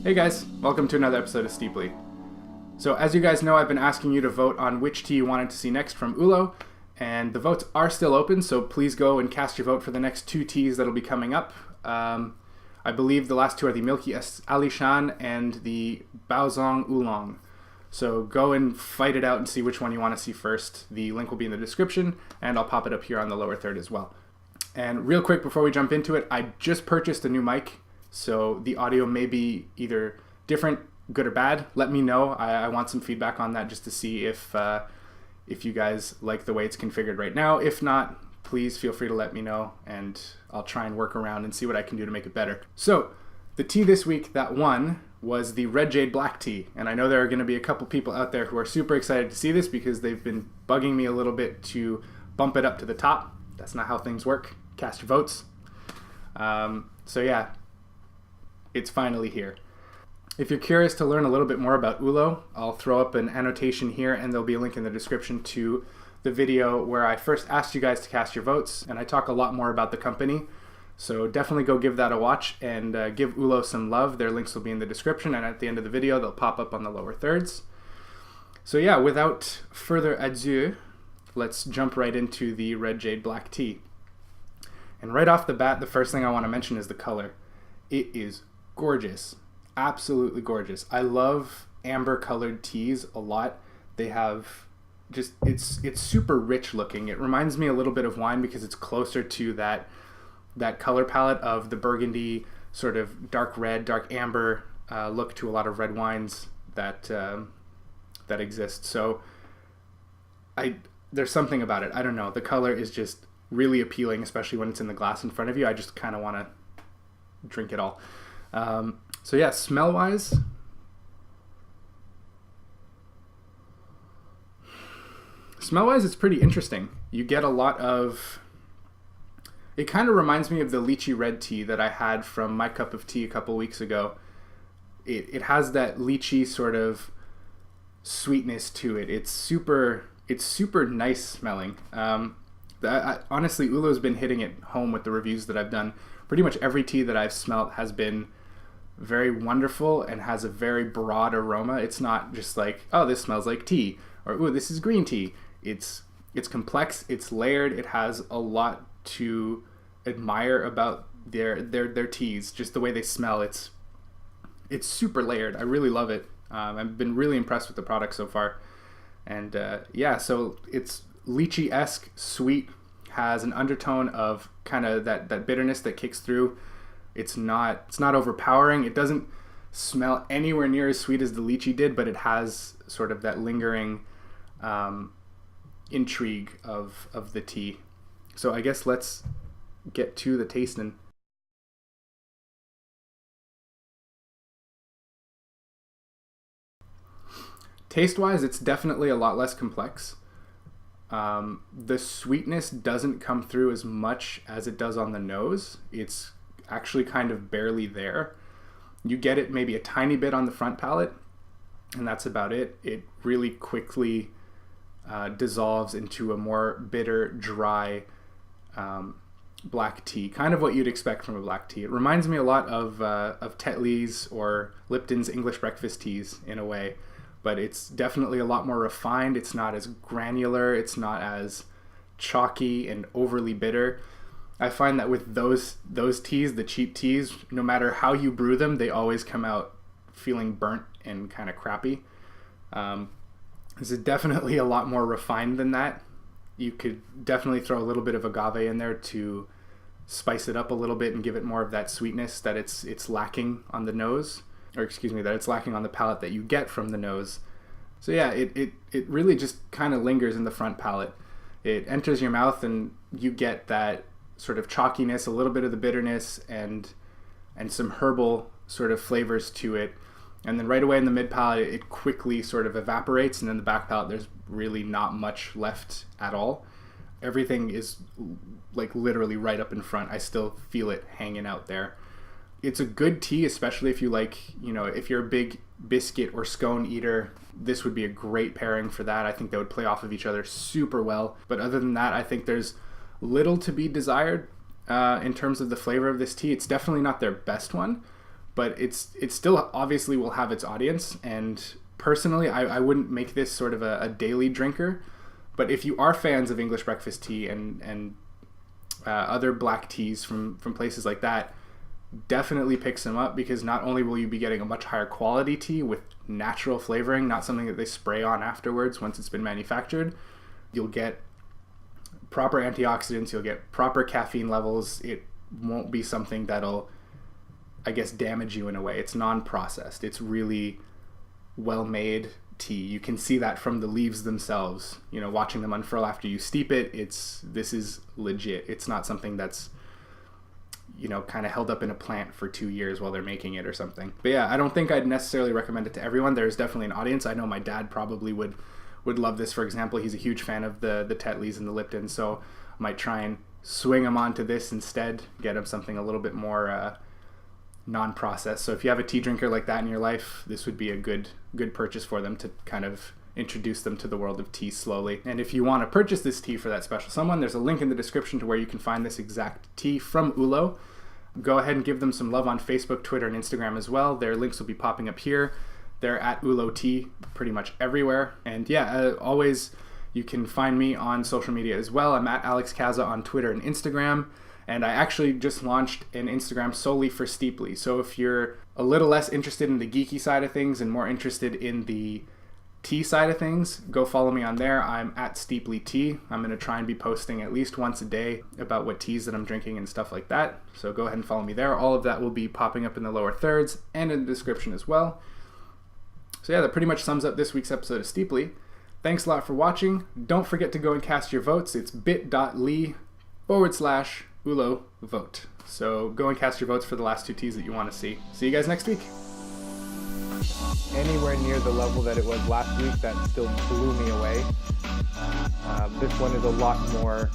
Hey guys, welcome to another episode of Steeply. So as you guys know, I've been asking you to vote on which tea you wanted to see next from Oollo, and the votes are still open, so please go and cast your vote for the next two teas that'll be coming up. I believe the last two are the Lychee-Esque Sweet and the Baozong Oolong. So go and fight it out and see which one you want to see first. The link will be in the description, and I'll pop it up here on the lower third as well. And real quick before we jump into it, I just purchased a new mic, so the audio may be either different, good or bad. Let me know. I want some feedback on that just to see if you guys like the way it's configured right now. If not, please feel free to let me know, and I'll try and work around and see what I can do to make it better. So the tea this week that won was the Red Jade Black Tea, and I know there are going to be a couple people out there who are super excited to see this because they've been bugging me a little bit to bump it up to the top. That's not how things work. Cast your votes. So yeah, it's finally here. If you're curious to learn a little bit more about Oollo, I'll throw up an annotation here, and there'll be a link in the description to the video where I first asked you guys to cast your votes, and I talk a lot more about the company. So definitely go give that a watch and give Oollo some love. Their links will be in the description, and at the end of the video they'll pop up on the lower thirds. So yeah, without further ado, let's jump right into the Red Jade Black Tea. And right off the bat, the first thing I want to mention is the color. It is gorgeous. Absolutely gorgeous. I love amber colored teas a lot. They have just, it's super rich looking. It reminds me a little bit of wine because it's closer to that color palette of the burgundy, sort of dark red, dark amber look to a lot of red wines that exist. So there's something about it. I don't know. The color is just really appealing, especially when it's in the glass in front of you. I just kind of want to drink it all. So yeah, smell-wise, it's pretty interesting. You get a lot of, it kind of reminds me of the lychee red tea that I had from my cup of tea a couple weeks ago. It has that lychee sort of sweetness to it. It's super nice smelling. Honestly, Oollo's been hitting it home with the reviews that I've done. Pretty much every tea that I've smelt has been very wonderful and has a very broad aroma. It's not just like, oh, this smells like tea, or ooh, this is green tea. It's complex, it's layered, it has a lot to admire about their teas, just the way they smell. It's super layered. I really love it. I've been really impressed with the product so far. And yeah, so it's Lychee-Esque Sweet, has an undertone of kind of that bitterness that kicks through. It's not overpowering. It doesn't smell anywhere near as sweet as the lychee did, but it has sort of that lingering intrigue of the tea. So I guess let's get to the tasting. Taste-wise, it's definitely a lot less complex. The sweetness doesn't come through as much as it does on the nose. It's actually kind of barely there. You get it maybe a tiny bit on the front palate, and that's about it. It really quickly dissolves into a more bitter, dry black tea, kind of what you'd expect from a black tea. It reminds me a lot of Tetley's or Lipton's English breakfast teas in a way, but it's definitely a lot more refined. It's not as granular. It's not as chalky and overly bitter. I find that with those teas, the cheap teas, no matter how you brew them, they always come out feeling burnt and kind of crappy. This is definitely a lot more refined than that. You could definitely throw a little bit of agave in there to spice it up a little bit and give it more of that sweetness that it's lacking on the nose, or excuse me, that it's lacking on the palate that you get from the nose. So yeah, it really just kind of lingers in the front palate. It enters your mouth and you get that sort of chalkiness, a little bit of the bitterness, and some herbal sort of flavors to it. And then right away in the mid palate, it quickly sort of evaporates, and in the back palate, there's really not much left at all. Everything is like literally right up in front. I still feel it hanging out there. It's a good tea, especially if you like, if you're a big biscuit or scone eater, this would be a great pairing for that. I think they would play off of each other super well. But other than that, I think there's little to be desired in terms of the flavor of this tea. It's definitely not their best one, but it still obviously will have its audience. And personally, I wouldn't make this sort of a daily drinker, but if you are fans of English breakfast tea and other black teas from places like that, definitely pick some up, because not only will you be getting a much higher quality tea with natural flavoring, not something that they spray on afterwards once it's been manufactured, you'll get proper antioxidants, you'll get proper caffeine levels. It won't be something that'll, I guess, damage you in a way. It's non-processed. It's really well-made tea. You can see that from the leaves themselves, you know, watching them unfurl after you steep it. This is legit. It's not something that's, you know, kind of held up in a plant for 2 years while they're making it or something. But yeah, I don't think I'd necessarily recommend it to everyone. There's definitely an audience. I know my dad probably would love this, for example. He's a huge fan of the Tetleys and the Lipton, so I might try and swing him onto this instead, get him something a little bit more non-processed. So if you have a tea drinker like that in your life, this would be a good purchase for them to kind of introduce them to the world of tea slowly. And if you want to purchase this tea for that special someone, there's a link in the description to where you can find this exact tea from Oollo. Go ahead and give them some love on Facebook, Twitter, and Instagram as well. Their links will be popping up here. They're at Oollo Tea pretty much everywhere. And yeah, always you can find me on social media as well. I'm at Alex Kaza on Twitter and Instagram. And I actually just launched an Instagram solely for Steeply. So if you're a little less interested in the geeky side of things and more interested in the tea side of things, go follow me on there. I'm at Steeply Tea. I'm going to try and be posting at least once a day about what teas that I'm drinking and stuff like that. So go ahead and follow me there. All of that will be popping up in the lower thirds and in the description as well. So yeah, that pretty much sums up this week's episode of Steeply. Thanks a lot for watching. Don't forget to go and cast your votes. It's bit.ly/Oollo vote. So go and cast your votes for the last 2 teas that you want to see. See you guys next week. Anywhere near the level that it was last week, that still blew me away. This one is a lot more